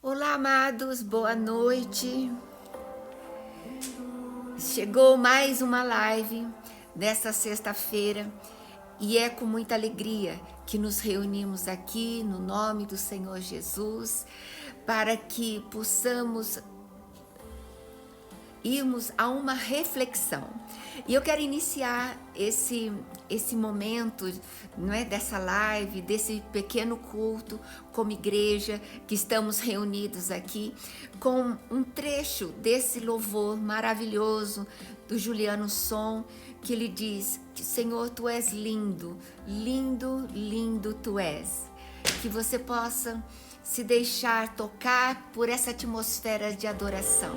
Olá, amados, boa noite. Chegou mais uma live nesta sexta-feira e é com muita alegria que nos reunimos aqui no nome do Senhor Jesus para que possamos irmos a uma reflexão. E eu quero iniciar esse momento, não é, dessa live, desse pequeno culto como igreja que estamos reunidos aqui, com um trecho desse louvor maravilhoso do Juliano Som, que ele diz que Senhor, tu és lindo, lindo, lindo tu és. Que você possa se deixar tocar por essa atmosfera de adoração.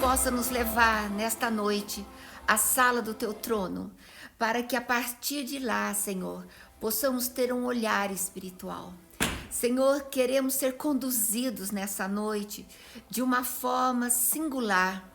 Possa nos levar nesta noite à sala do teu trono, para que a partir de lá, Senhor, possamos ter um olhar espiritual. Senhor, queremos ser conduzidos nessa noite de uma forma singular.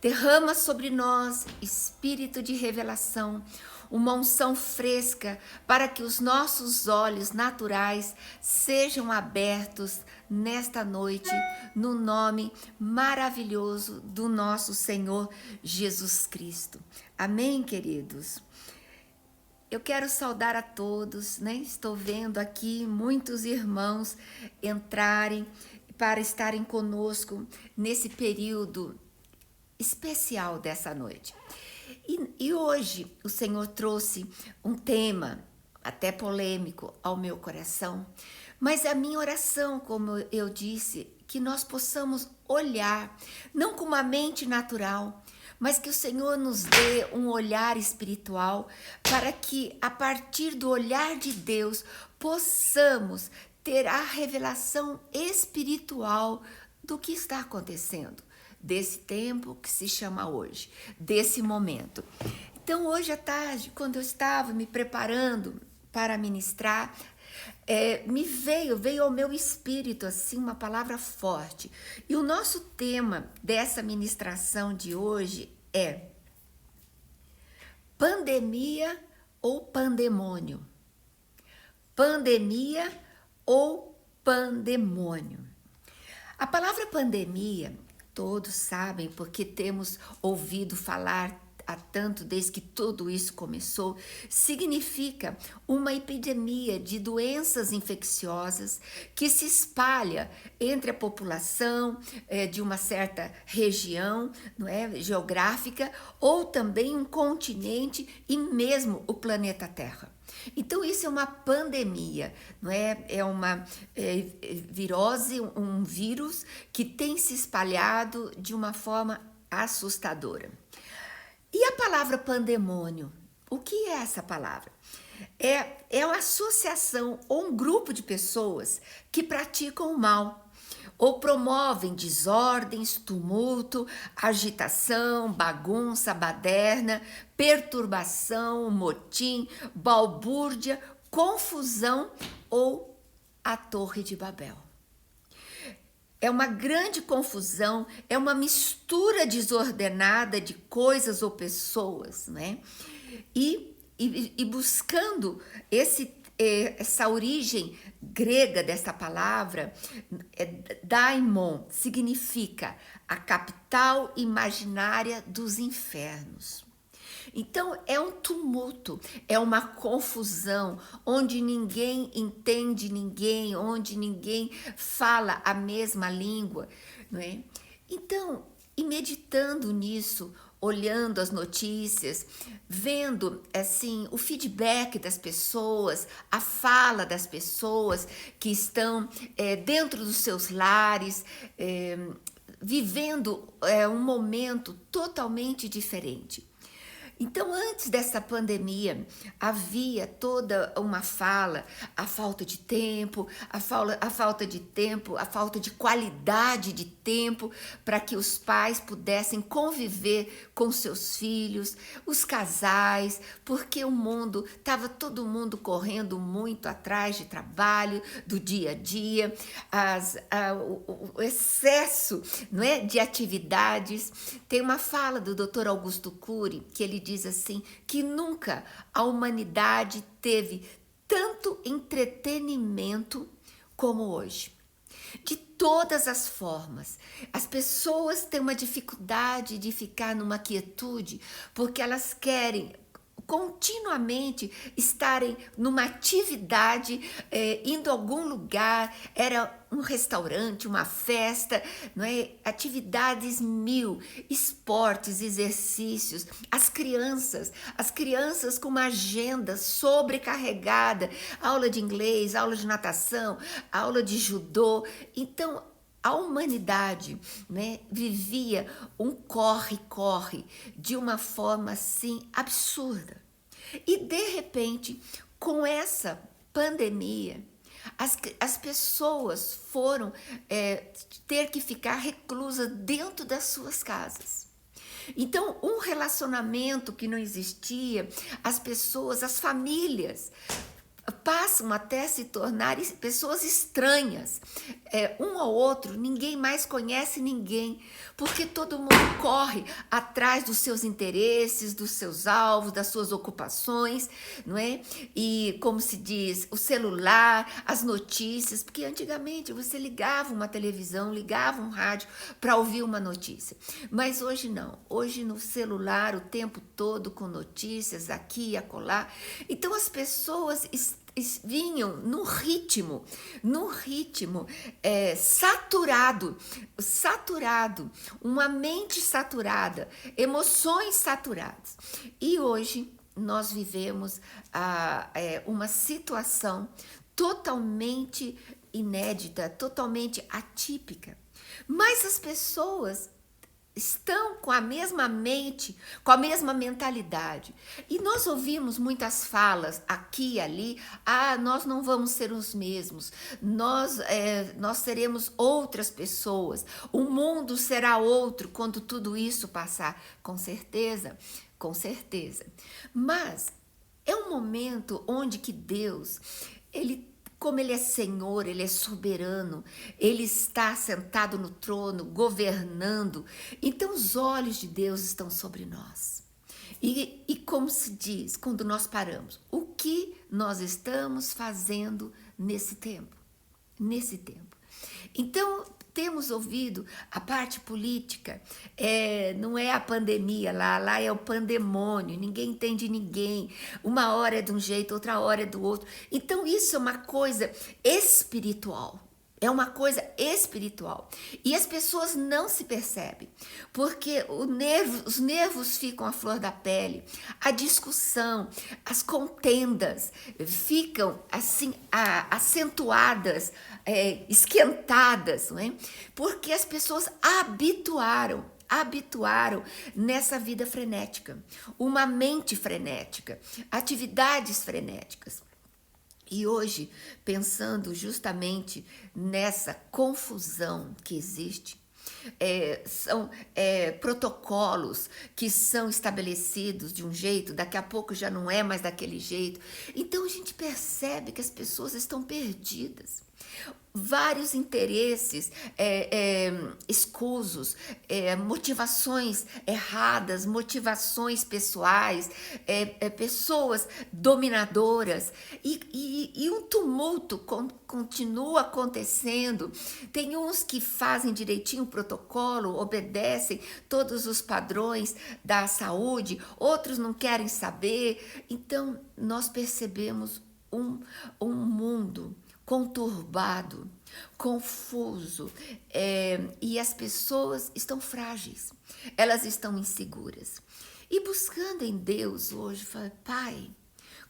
Derrama sobre nós espírito de revelação, uma unção fresca para que os nossos olhos naturais sejam abertos nesta noite, no nome maravilhoso do nosso Senhor Jesus Cristo. Amém, queridos? Eu quero saudar a todos, né? Estou vendo aqui muitos irmãos entrarem para estarem conosco nesse período especial dessa noite. E hoje o Senhor trouxe um tema até polêmico ao meu coração, mas a minha oração, como eu disse, que nós possamos olhar, não com uma mente natural, mas que o Senhor nos dê um olhar espiritual, para que a partir do olhar de Deus possamos ter a revelação espiritual do que está acontecendo, desse tempo que se chama hoje, desse momento. Então, hoje à tarde, quando eu estava me preparando para ministrar, me veio ao meu espírito assim uma palavra forte. E o nosso tema dessa ministração de hoje é pandemia ou pandemônio? Pandemia ou pandemônio? A palavra pandemia, todos sabem, porque temos ouvido falar há tanto desde que tudo isso começou, significa uma epidemia de doenças infecciosas que se espalha entre a população de uma certa região, não é, geográfica, ou também um continente e mesmo o planeta Terra. Então isso é uma pandemia, não é? É uma virose, um vírus que tem se espalhado de uma forma assustadora. E a palavra pandemônio? O que é essa palavra? É uma associação ou um grupo de pessoas que praticam o mal ou promovem desordens, tumulto, agitação, bagunça, baderna, perturbação, motim, balbúrdia, confusão ou a Torre de Babel. É uma grande confusão, é uma mistura desordenada de coisas ou pessoas, né? E buscando essa origem grega dessa palavra, daimon significa a capital imaginária dos infernos. Então é um tumulto, é uma confusão, onde ninguém entende ninguém, onde ninguém fala a mesma língua, não é? Então, e meditando nisso, olhando as notícias, vendo assim o feedback das pessoas, a fala das pessoas que estão dentro dos seus lares, vivendo um momento totalmente diferente. Então, antes dessa pandemia, havia toda uma fala, a falta de tempo, a falta de tempo, a falta de qualidade de tempo para que os pais pudessem conviver com seus filhos, os casais, porque o mundo, estava todo mundo correndo muito atrás de trabalho, do dia a dia, o excesso, não é, de atividades. Tem uma fala do Dr. Augusto Cury que ele diz assim, que nunca a humanidade teve tanto entretenimento como hoje. De todas as formas, as pessoas têm uma dificuldade de ficar numa quietude porque elas querem continuamente estarem numa atividade, indo a algum lugar, era um restaurante, uma festa, não é? Atividades mil, esportes, exercícios, as crianças com uma agenda sobrecarregada, aula de inglês, aula de natação, aula de judô. Então, a humanidade, né, vivia um corre-corre de uma forma assim absurda. E de repente, com essa pandemia, as pessoas foram ter que ficar reclusas dentro das suas casas. Então, um relacionamento que não existia, as pessoas, as famílias passam até se tornar pessoas estranhas. Um ao outro, ninguém mais conhece ninguém, porque todo mundo corre atrás dos seus interesses, dos seus alvos, das suas ocupações, não é? E, como se diz, o celular, as notícias, porque antigamente você ligava uma televisão, ligava um rádio para ouvir uma notícia, mas hoje não. Hoje no celular o tempo todo com notícias aqui e acolá. Então as pessoas vinham num ritmo saturado, uma mente saturada, emoções saturadas. E hoje nós vivemos uma situação totalmente inédita, totalmente atípica. Mas as pessoas estão com a mesma mente, com a mesma mentalidade. E nós ouvimos muitas falas aqui e ali, nós não vamos ser os mesmos, nós seremos outras pessoas, o mundo será outro quando tudo isso passar, com certeza, com certeza. Mas é um momento onde que Deus, como Ele é Senhor, Ele é soberano, Ele está sentado no trono, governando. Então os olhos de Deus estão sobre nós. E como se diz, quando nós paramos, o que nós estamos fazendo nesse tempo? Nesse tempo. Então, temos ouvido a parte política, não é a pandemia, lá é o pandemônio, ninguém entende ninguém, uma hora é de um jeito, outra hora é do outro. Então isso é uma coisa espiritual. É uma coisa espiritual. E as pessoas não se percebem, porque os nervos ficam à flor da pele, a discussão, as contendas ficam assim acentuadas, esquentadas, não é? Porque as pessoas habituaram nessa vida frenética, uma mente frenética, atividades frenéticas. E hoje, pensando justamente nessa confusão que existe, são protocolos que são estabelecidos de um jeito, daqui a pouco já não é mais daquele jeito. Então a gente percebe que as pessoas estão perdidas. vários interesses escusos, motivações erradas, motivações pessoais, pessoas dominadoras, e um tumulto continua acontecendo. Tem uns que fazem direitinho o protocolo, obedecem todos os padrões da saúde, outros não querem saber. Então nós percebemos um mundo conturbado, confuso, e as pessoas estão frágeis, elas estão inseguras. E buscando em Deus hoje, fala, Pai,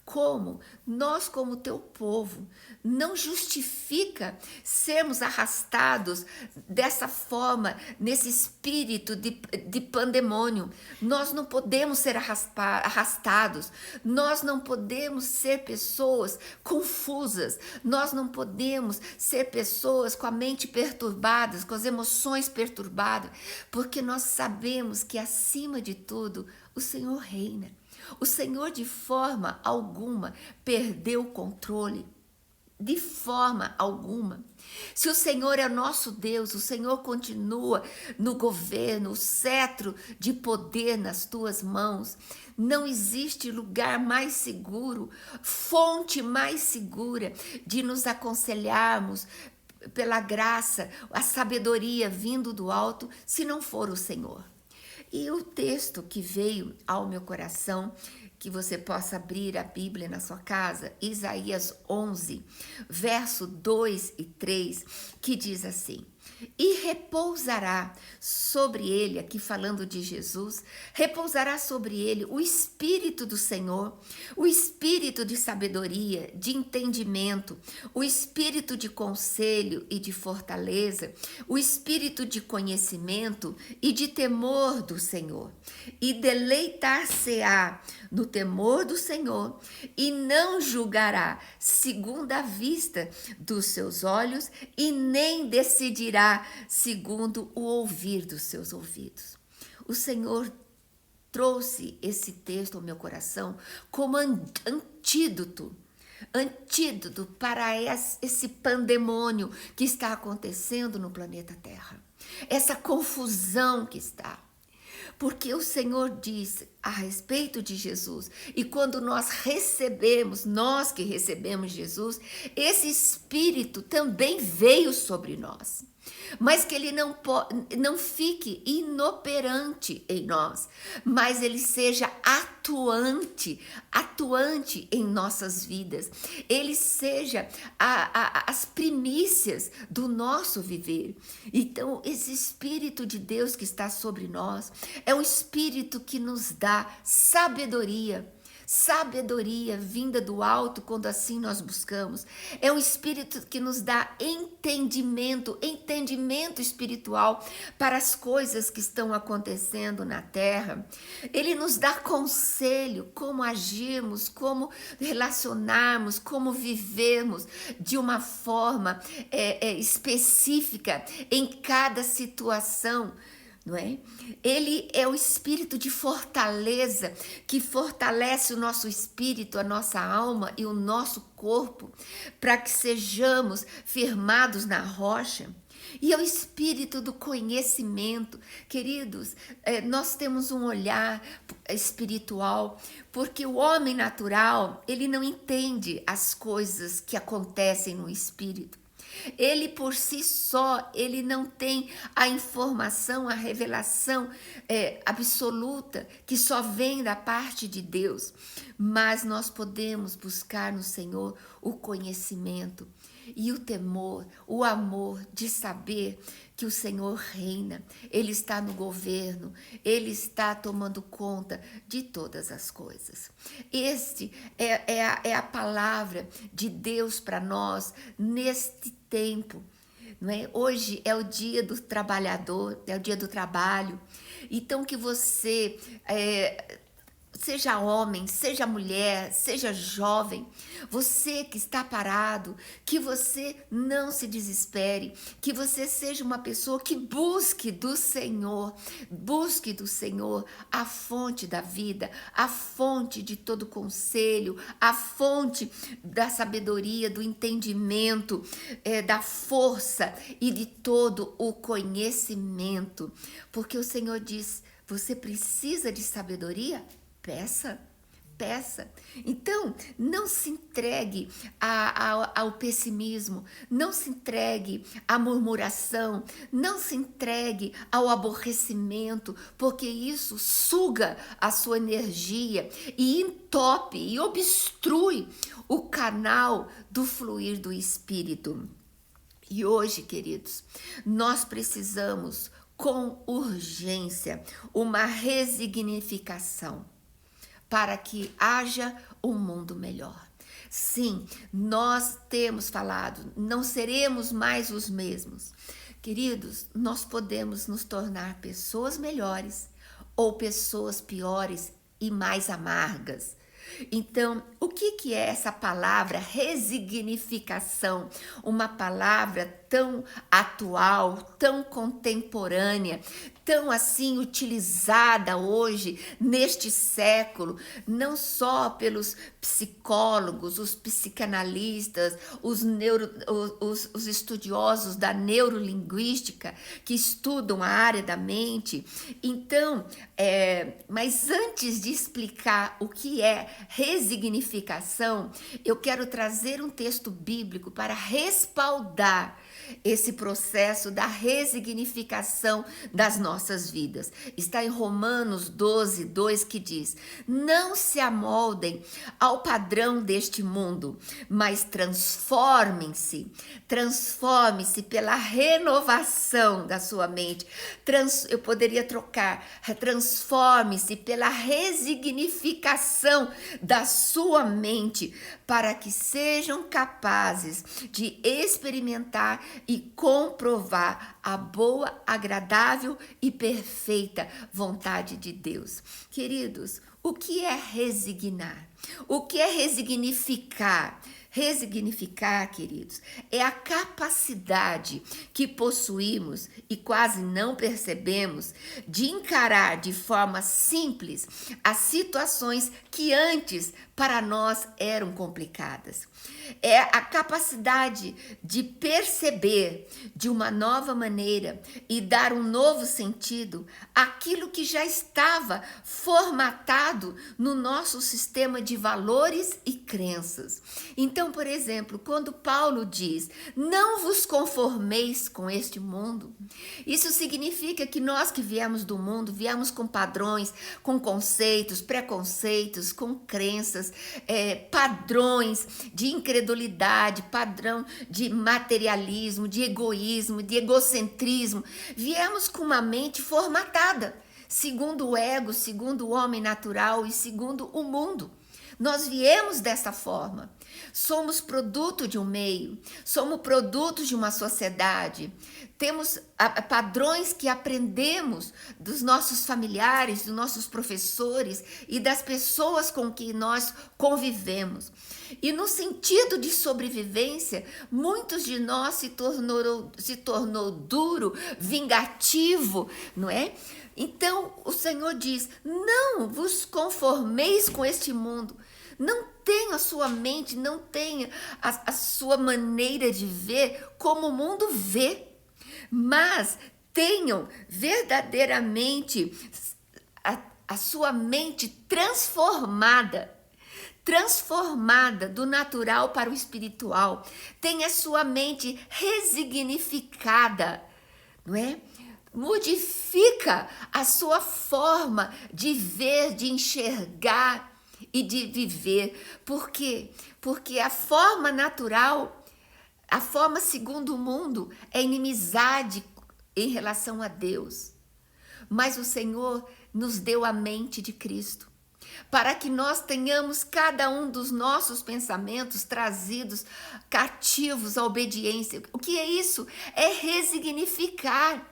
como nós, como teu povo, não justifica sermos arrastados dessa forma, nesse espírito de pandemônio. Nós não podemos ser arrastados, nós não podemos ser pessoas confusas, nós não podemos ser pessoas com a mente perturbada, com as emoções perturbadas, porque nós sabemos que acima de tudo o Senhor reina. O Senhor de forma alguma perdeu o controle, de forma alguma. Se o Senhor é nosso Deus, o Senhor continua no governo, o cetro de poder nas tuas mãos. Não existe lugar mais seguro, fonte mais segura de nos aconselharmos pela graça, a sabedoria vindo do alto, se não for o Senhor. E o texto que veio ao meu coração, que você possa abrir a Bíblia na sua casa, Isaías 11, verso 2 e 3, que diz assim: e repousará sobre ele, aqui falando de Jesus, repousará sobre ele o Espírito do Senhor, o Espírito de sabedoria, de entendimento, o Espírito de conselho e de fortaleza, o Espírito de conhecimento e de temor do Senhor. E deleitar-se-á no temor do Senhor, e não julgará segundo a vista dos seus olhos, e nem decidirá segundo o ouvir dos seus ouvidos. O Senhor trouxe esse texto ao meu coração como antídoto para esse pandemônio que está acontecendo no planeta Terra, essa confusão que está. Porque o Senhor diz a respeito de Jesus, e quando nós que recebemos Jesus, esse Espírito também veio sobre nós, mas que ele não fique inoperante em nós, mas ele seja atuante em nossas vidas, ele seja as primícias do nosso viver. Então esse Espírito de Deus que está sobre nós é um Espírito que nos dá sabedoria vinda do alto, quando assim nós buscamos. É um Espírito que nos dá entendimento espiritual para as coisas que estão acontecendo na terra. Ele nos dá conselho, como agirmos, como relacionarmos, como vivermos de uma forma específica em cada situação. Não é? Ele é o Espírito de fortaleza, que fortalece o nosso espírito, a nossa alma e o nosso corpo, para que sejamos firmados na rocha. E é o Espírito do conhecimento. Queridos, nós temos um olhar espiritual, porque o homem natural, ele não entende as coisas que acontecem no Espírito. Ele por si só, ele não tem a informação, a revelação absoluta que só vem da parte de Deus, mas nós podemos buscar no Senhor o conhecimento e o temor, o amor de saber que o Senhor reina, Ele está no governo, Ele está tomando conta de todas as coisas. Este é a palavra de Deus para nós neste tempo. Não é? Hoje é o dia do trabalhador, é o dia do trabalho. Então que você seja homem, seja mulher, seja jovem, você que está parado, que você não se desespere, que você seja uma pessoa que busque do Senhor a fonte da vida, a fonte de todo conselho, a fonte da sabedoria, do entendimento, da força e de todo o conhecimento, porque o Senhor diz: você precisa de sabedoria? Peça, peça. Então, não se entregue ao pessimismo, não se entregue à murmuração, não se entregue ao aborrecimento, porque isso suga a sua energia e entope e obstrui o canal do fluir do Espírito. E hoje, queridos, nós precisamos com urgência uma resignificação para que haja um mundo melhor. Sim, nós temos falado, não seremos mais os mesmos. Queridos, nós podemos nos tornar pessoas melhores ou pessoas piores e mais amargas. Então, o que é essa palavra resignificação? Uma palavra tão atual, tão contemporânea, tão assim utilizada hoje, neste século, não só pelos psicólogos, os psicanalistas, os estudiosos da neurolinguística que estudam a área da mente. Então, mas antes de explicar o que é resignificação, eu quero trazer um texto bíblico para respaldar esse processo da resignificação das nossas vidas. Está em Romanos 12, 2, que diz: não se amoldem ao padrão deste mundo, mas transformem-se pela renovação da sua mente. Eu poderia trocar, transforme-se pela resignificação da sua mente, para que sejam capazes de experimentar e comprovar a boa, agradável e perfeita vontade de Deus. Queridos, o que é resignar? O que é resignificar? Resignificar, queridos, é a capacidade que possuímos e quase não percebemos de encarar de forma simples as situações que antes para nós eram complicadas. É a capacidade de perceber de uma nova maneira e dar um novo sentido àquilo que já estava formatado no nosso sistema de valores e crenças. Então, por exemplo, quando Paulo diz: não vos conformeis com este mundo, isso significa que nós que viemos do mundo, viemos com padrões, com conceitos, preconceitos, com crenças, padrões de incredulidade, padrão de materialismo, de egoísmo, de egocentrismo. Viemos com uma mente formatada, segundo o ego, segundo o homem natural e segundo o mundo. Nós viemos dessa forma. Somos produto de um meio, somos produto de uma sociedade. Temos padrões que aprendemos dos nossos familiares, dos nossos professores e das pessoas com que nós convivemos. E no sentido de sobrevivência, muitos de nós se tornou duro, vingativo, não é? Então, o Senhor diz: não vos conformeis com este mundo. Não tenha a sua mente, não tenha a sua maneira de ver como o mundo vê, mas tenham verdadeiramente a sua mente transformada do natural para o espiritual. Tenha a sua mente resignificada, não é? Modifica a sua forma de ver, de enxergar e de viver. Por quê? Porque a forma natural, a forma segundo o mundo, é inimizade em relação a Deus. Mas o Senhor nos deu a mente de Cristo, para que nós tenhamos cada um dos nossos pensamentos trazidos cativos à obediência. O que é isso? É resignificar.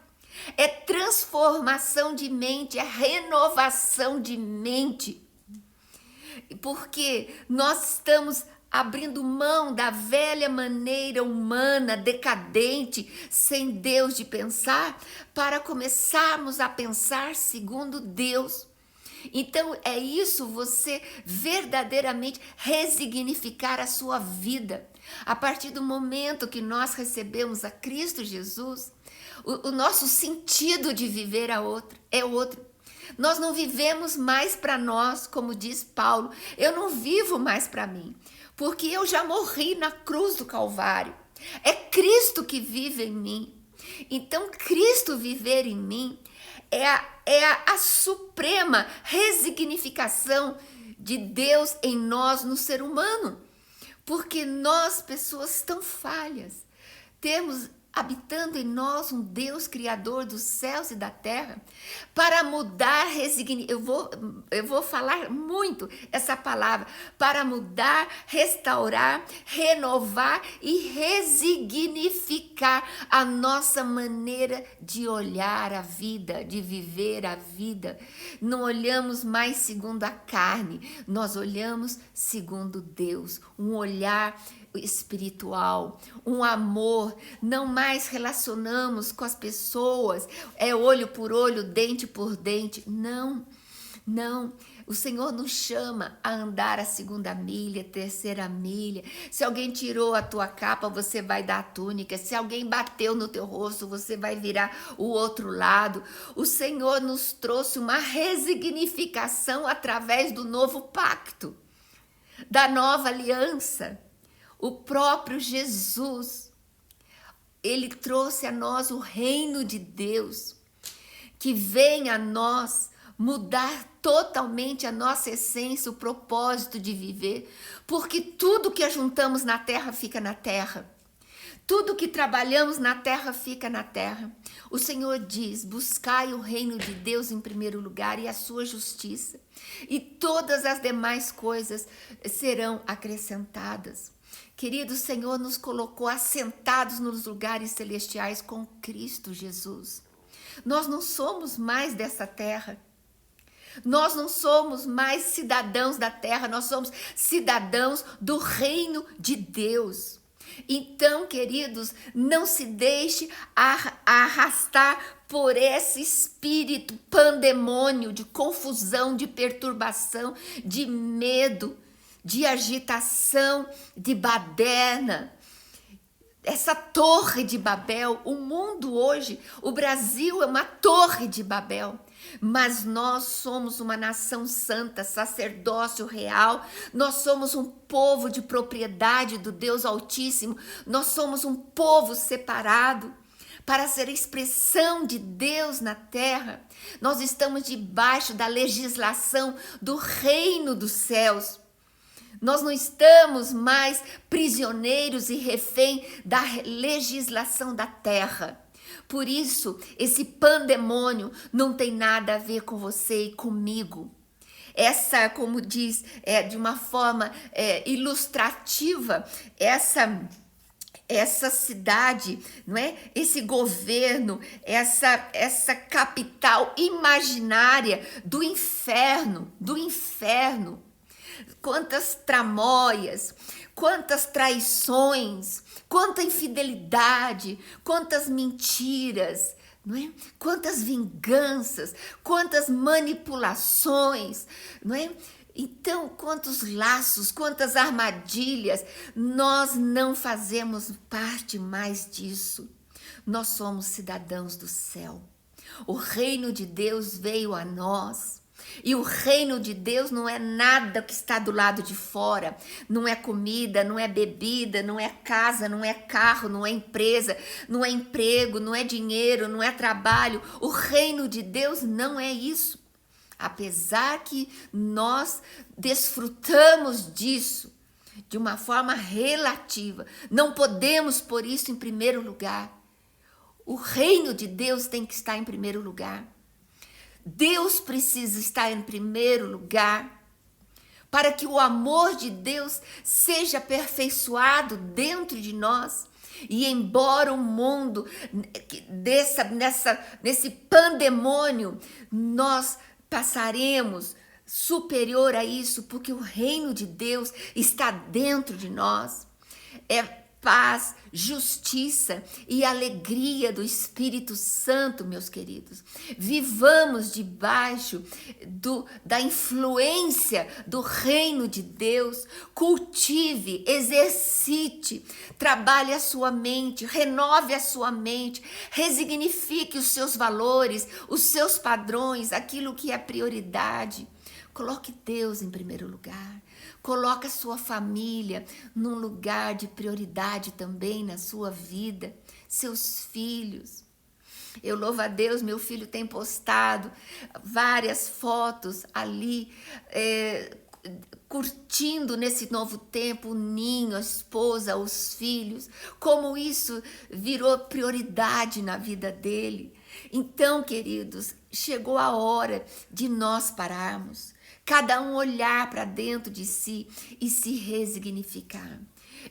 É transformação de mente, é renovação de mente. porque nós estamos abrindo mão da velha maneira humana, decadente, sem Deus de pensar, para começarmos a pensar segundo Deus. Então é isso, você verdadeiramente resignificar a sua vida. A partir do momento que nós recebemos a Cristo Jesus, o nosso sentido de viver é outro. Nós não vivemos mais para nós, como diz Paulo. Eu não vivo mais para mim, porque eu já morri na cruz do Calvário. É Cristo que vive em mim. Então, Cristo viver em mim é a suprema resignificação de Deus em nós, no ser humano. Porque nós, pessoas tão falhas, temos habitando em nós um Deus criador dos céus e da terra, para mudar, eu vou falar muito essa palavra, para mudar, restaurar, renovar e resignificar a nossa maneira de olhar a vida, de viver a vida. Não olhamos mais segundo a carne, nós olhamos segundo Deus, um olhar espiritual, um amor. Não mais relacionamos com as pessoas, olho por olho, dente por dente. Não. O Senhor nos chama a andar a 2ª milha, 3ª milha. Se alguém tirou a tua capa, você vai dar a túnica. Se alguém bateu no teu rosto, você vai virar o outro lado. O Senhor nos trouxe uma resignificação através do novo pacto, da nova aliança. O próprio Jesus, ele trouxe a nós o reino de Deus, que vem a nós mudar totalmente a nossa essência, o propósito de viver, porque tudo que ajuntamos na terra fica na terra. Tudo que trabalhamos na terra fica na terra. O Senhor diz: buscai o reino de Deus em primeiro lugar e a sua justiça, e todas as demais coisas serão acrescentadas. Querido, o Senhor nos colocou assentados nos lugares celestiais com Cristo Jesus. Nós não somos mais dessa terra. Nós não somos mais cidadãos da terra, nós somos cidadãos do reino de Deus. Então, queridos, não se deixe arrastar por esse espírito pandemônio de confusão, de perturbação, de medo, de agitação, de baderna. Essa torre de Babel, o mundo hoje, o Brasil é uma torre de Babel, mas nós somos uma nação santa, sacerdócio real, nós somos um povo de propriedade do Deus Altíssimo, nós somos um povo separado para ser a expressão de Deus na terra. Nós estamos debaixo da legislação do reino dos céus. Nós não estamos mais prisioneiros e refém da legislação da terra. Por isso, esse pandemônio não tem nada a ver com você e comigo. Essa, como diz, de uma forma ilustrativa, essa cidade, não é? Esse governo, essa capital imaginária do inferno. Quantas tramóias, quantas traições, quanta infidelidade, quantas mentiras, não é? Quantas vinganças, quantas manipulações, não é? Então, quantos laços, quantas armadilhas. Nós não fazemos parte mais disso. Nós somos cidadãos do céu. O reino de Deus veio a nós. E o reino de Deus não é nada que está do lado de fora, não é comida, não é bebida, não é casa, não é carro, não é empresa, não é emprego, não é dinheiro, não é trabalho. O reino de Deus não é isso. Apesar que nós desfrutamos disso de uma forma relativa, não podemos pôr isso em primeiro lugar. O reino de Deus tem que estar em primeiro lugar. Deus precisa estar em primeiro lugar para que o amor de Deus seja aperfeiçoado dentro de nós. E embora o mundo, nesse pandemônio, nós passaremos superior a isso, porque o reino de Deus está dentro de nós. É paz, justiça e alegria do Espírito Santo, meus queridos. Vivamos debaixo da influência do reino de Deus. Cultive, exercite, trabalhe a sua mente, renove a sua mente, resignifique os seus valores, os seus padrões, aquilo que é prioridade. Coloque Deus em primeiro lugar. Coloque a sua família num lugar de prioridade também na sua vida. Seus filhos. Eu louvo a Deus, meu filho tem postado várias fotos ali, curtindo nesse novo tempo o ninho, a esposa, os filhos. Como isso virou prioridade na vida dele. Então, queridos, chegou a hora de nós pararmos. Cada um olhar para dentro de si e se resignificar.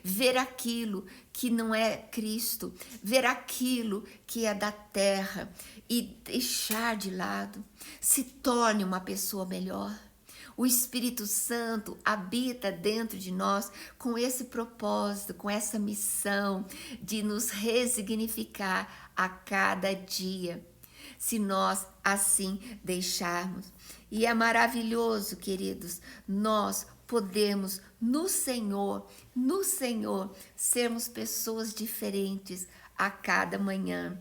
Ver aquilo que não é Cristo, ver aquilo que é da terra e deixar de lado. Se torne uma pessoa melhor. O Espírito Santo habita dentro de nós com esse propósito, com essa missão de nos resignificar a cada dia. Se nós assim deixarmos. E é maravilhoso, queridos, nós podemos no Senhor, sermos pessoas diferentes a cada manhã.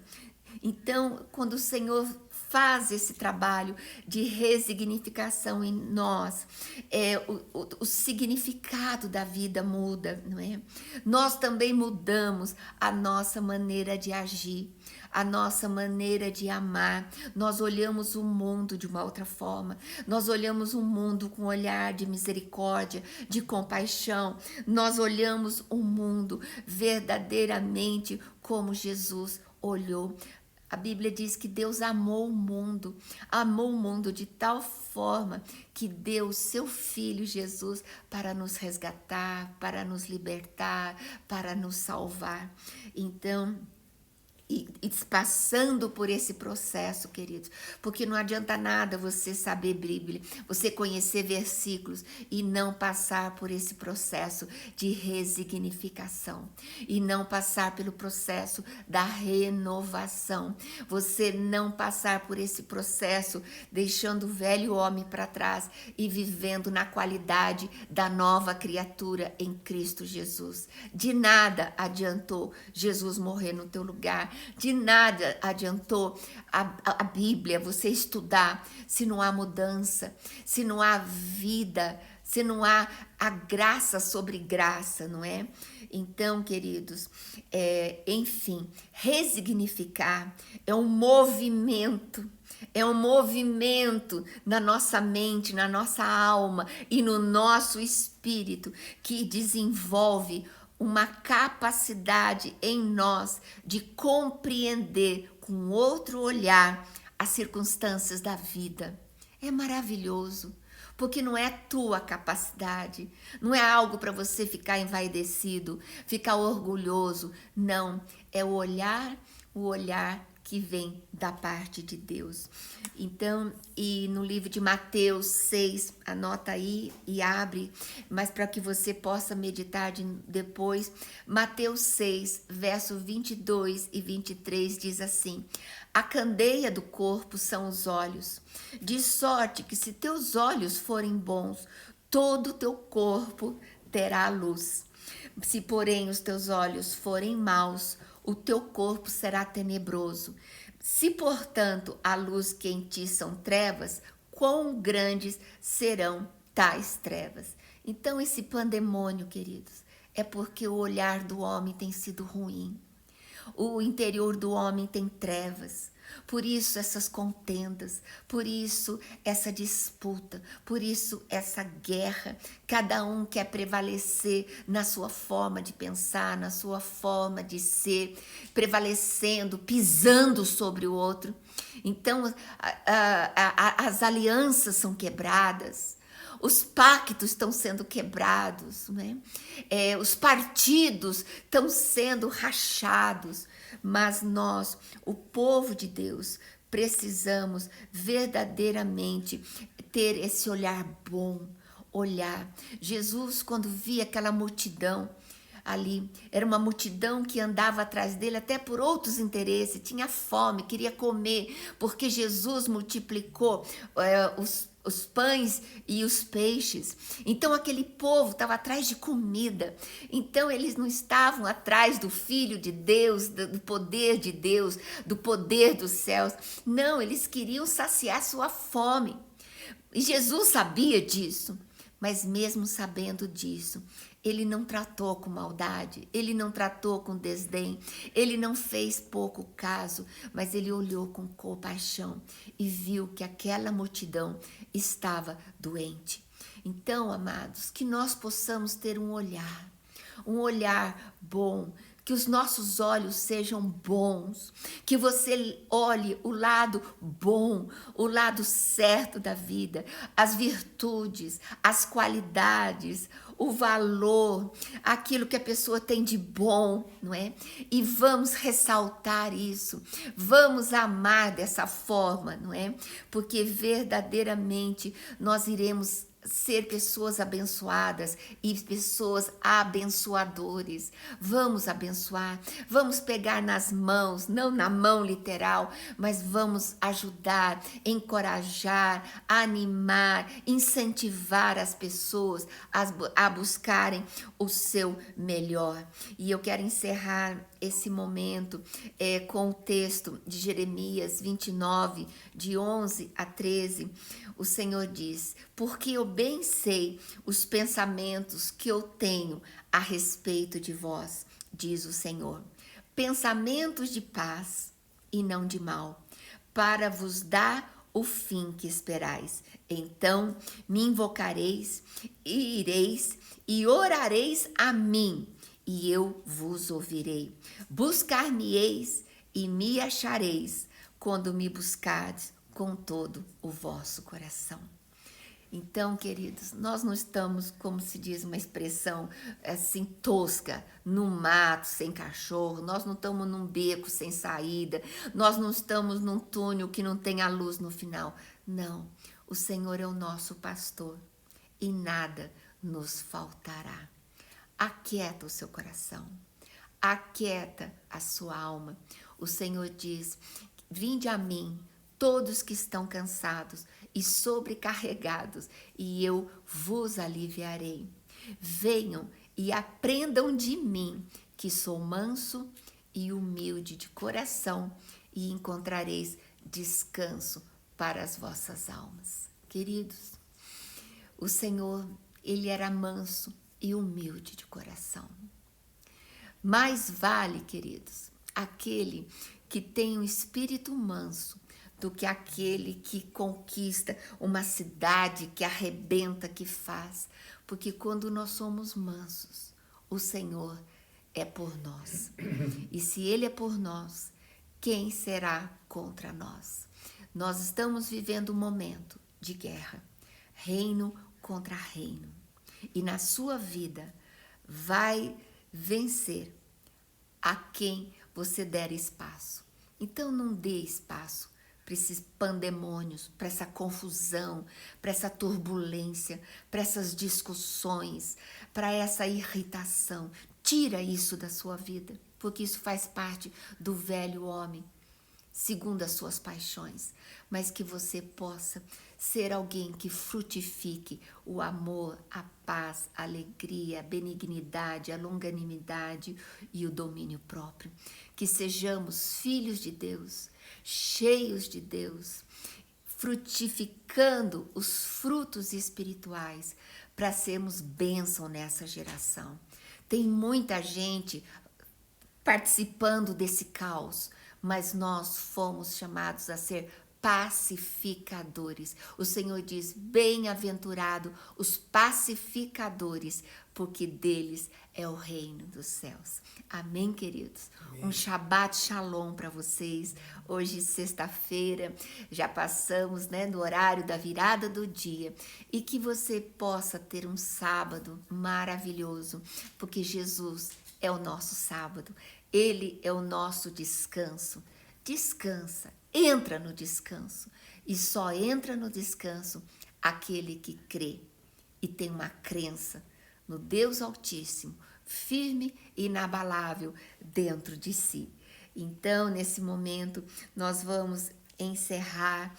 Então, quando o Senhor faz esse trabalho de resignificação em nós, o significado da vida muda, não é? Nós também mudamos a nossa maneira de agir, a nossa maneira de amar. Nós olhamos o mundo de uma outra forma. Nós olhamos o mundo com um olhar de misericórdia, de compaixão. Nós olhamos o mundo verdadeiramente como Jesus olhou. A Bíblia diz que Deus amou o mundo de tal forma que deu seu Filho Jesus para nos resgatar, para nos libertar, para nos salvar. Então, e passando por esse processo, queridos, porque não adianta nada você saber Bíblia, você conhecer versículos e não passar por esse processo de resignificação e não passar pelo processo da renovação, você não passar por esse processo deixando o velho homem para trás e vivendo na qualidade da nova criatura em Cristo Jesus. De nada adiantou Jesus morrer no teu lugar. De nada adiantou a Bíblia, você estudar, se não há mudança, se não há vida, se não há a graça sobre graça, não é? Então, queridos, enfim, resignificar é um movimento na nossa mente, na nossa alma e no nosso espírito que desenvolve uma capacidade em nós de compreender com outro olhar as circunstâncias da vida. É maravilhoso, porque não é tua capacidade, não é algo para você ficar envaidecido, ficar orgulhoso, não, é o olhar que vem da parte de Deus. Então, e no livro de Mateus 6, anota aí e abre, mas para que você possa meditar depois, Mateus 6, verso 22 e 23 diz assim: a candeia do corpo são os olhos, de sorte que se teus olhos forem bons, todo o teu corpo terá luz. Se, porém, os teus olhos forem maus, o teu corpo será tenebroso. Se, portanto, a luz que em ti são trevas, quão grandes serão tais trevas? Então, esse pandemônio, queridos, é porque o olhar do homem tem sido ruim. O interior do homem tem trevas. Por isso essas contendas, por isso essa disputa, por isso essa guerra. Cada um quer prevalecer na sua forma de pensar, na sua forma de ser, prevalecendo, pisando sobre o outro. Então as alianças são quebradas. Os pactos estão sendo quebrados, né? Os partidos estão sendo rachados, mas nós, o povo de Deus, precisamos verdadeiramente ter esse olhar bom, olhar. Jesus, quando via aquela multidão ali, era uma multidão que andava atrás dele até por outros interesses, tinha fome, queria comer, porque Jesus multiplicou os pães e os peixes. Então aquele povo estava atrás de comida. Então eles não estavam atrás do Filho de Deus, do poder de Deus, do poder dos céus. Não, eles queriam saciar sua fome. E Jesus sabia disso. Mas mesmo sabendo disso, ele não tratou com maldade, ele não tratou com desdém, ele não fez pouco caso, mas ele olhou com compaixão e viu que aquela multidão estava doente. Então, amados, que nós possamos ter um olhar bom, que os nossos olhos sejam bons, que você olhe o lado bom, o lado certo da vida, as virtudes, as qualidades, o valor, aquilo que a pessoa tem de bom, não é? E vamos ressaltar isso, vamos amar dessa forma, não é? Porque verdadeiramente nós iremos ser pessoas abençoadas e pessoas abençoadores. Vamos abençoar, vamos pegar nas mãos, não na mão literal, mas vamos ajudar, encorajar, animar, incentivar as pessoas a buscarem o seu melhor. E eu quero encerrar esse momento com o texto de Jeremias 29, de 11 a 13. O Senhor diz: porque eu bem sei os pensamentos que eu tenho a respeito de vós, diz o Senhor, pensamentos de paz e não de mal, para vos dar o fim que esperais. Então me invocareis e ireis e orareis a mim, e eu vos ouvirei. Buscar-me-eis e me achareis, quando me buscardes com todo o vosso coração. Então, queridos, nós não estamos, como se diz uma expressão assim tosca, no mato sem cachorro, nós não estamos num beco sem saída, nós não estamos num túnel que não tem a luz no final. Não, o Senhor é o nosso pastor e nada nos faltará. Aquieta o seu coração, aquieta a sua alma. O Senhor diz: vinde a mim, todos que estão cansados e sobrecarregados, e eu vos aliviarei. Venham e aprendam de mim, que sou manso e humilde de coração, e encontrareis descanso para as vossas almas. Queridos, o Senhor, ele era manso e humilde de coração. Mais vale, queridos, aquele que tem um espírito manso do que aquele que conquista uma cidade, que arrebenta, que faz. Porque quando nós somos mansos, o Senhor é por nós. E se Ele é por nós, quem será contra nós? Nós estamos vivendo um momento de guerra, reino contra reino. E na sua vida vai vencer a quem você der espaço. Então não dê espaço para esses pandemônios, para essa confusão, para essa turbulência, para essas discussões, para essa irritação. Tira isso da sua vida, porque isso faz parte do velho homem, segundo as suas paixões, mas que você possa ser alguém que frutifique o amor, a paz, a alegria, a benignidade, a longanimidade e o domínio próprio. Que sejamos filhos de Deus, cheios de Deus, frutificando os frutos espirituais para sermos bênção nessa geração. Tem muita gente participando desse caos, mas nós fomos chamados a ser pacificadores. O Senhor diz: bem-aventurado os pacificadores, porque deles é o reino dos céus. Amém, queridos? Amém. Um Shabbat Shalom para vocês. Hoje, sexta-feira, já passamos, no horário da virada do dia. E que você possa ter um sábado maravilhoso, porque Jesus é o nosso sábado. Ele é o nosso descanso. descansa, entra no descanso. E só entra no descanso aquele que crê e tem uma crença no Deus Altíssimo, firme e inabalável dentro de si. Então, nesse momento, nós vamos encerrar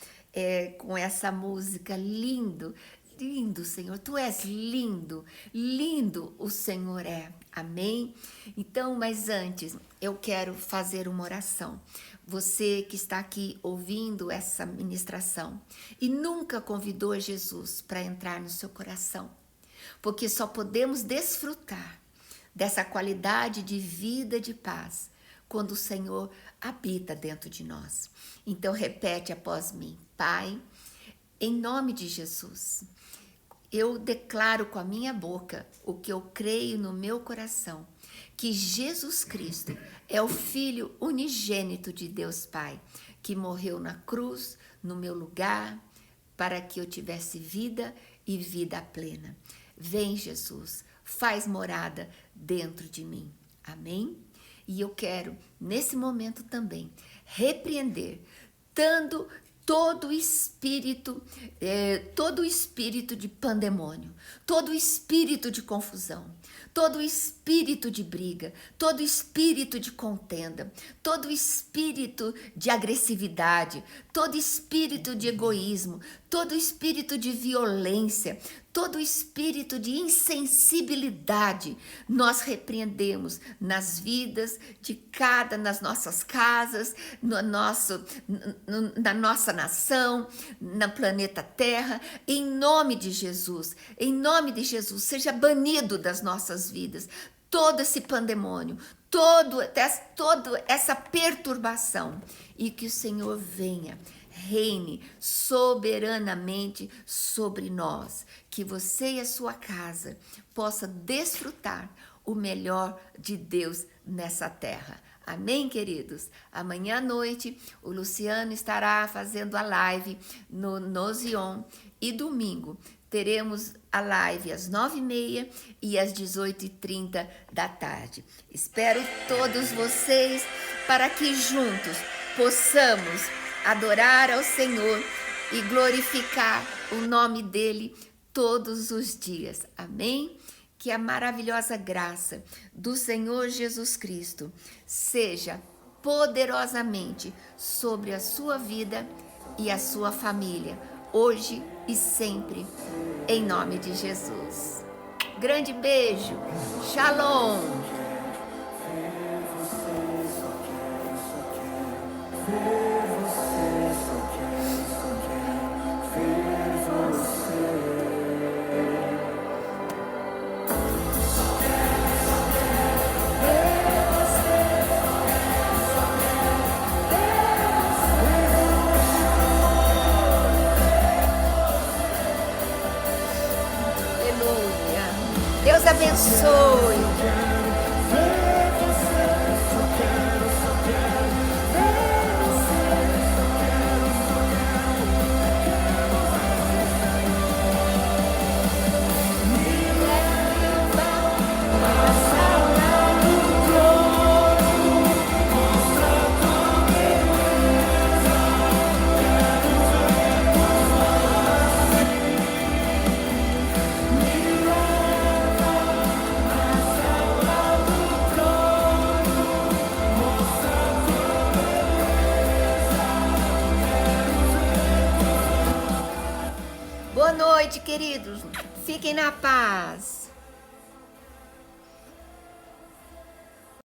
com essa música lindo. Lindo, Senhor, Tu és lindo, lindo o Senhor é, amém? Então, mas antes, eu quero fazer uma oração. Você que está aqui ouvindo essa ministração e nunca convidou Jesus para entrar no seu coração, porque só podemos desfrutar dessa qualidade de vida, de paz, quando o Senhor habita dentro de nós. Então, repete após mim: Pai, em nome de Jesus, eu declaro com a minha boca o que eu creio no meu coração, que Jesus Cristo é o Filho unigênito de Deus Pai, que morreu na cruz, no meu lugar, para que eu tivesse vida e vida plena. Vem, Jesus, faz morada dentro de mim. Amém? E eu quero, nesse momento também, repreender todo espírito de pandemônio, todo espírito de confusão, todo espírito de briga, todo espírito de contenda, todo espírito de agressividade, todo espírito de egoísmo, todo espírito de violência, todo espírito de insensibilidade, nós repreendemos nas vidas de nas nossas casas, na nossa nação, no planeta Terra, em nome de Jesus, seja banido das nossas vidas todo esse pandemônio, toda essa perturbação, e que o Senhor venha, reine soberanamente sobre nós, que você e a sua casa possa desfrutar o melhor de Deus nessa terra. Amém, queridos? Amanhã à noite o Luciano estará fazendo a live no Zion, e domingo teremos a live às 9h30 e às 18h30 da tarde. Espero todos vocês para que juntos possamos adorar ao Senhor e glorificar o nome dele todos os dias. Amém? Que a maravilhosa graça do Senhor Jesus Cristo seja poderosamente sobre a sua vida e a sua família, hoje e sempre, em nome de Jesus. Grande beijo, shalom! Deus abençoe. Boa noite, queridos. Fiquem na paz.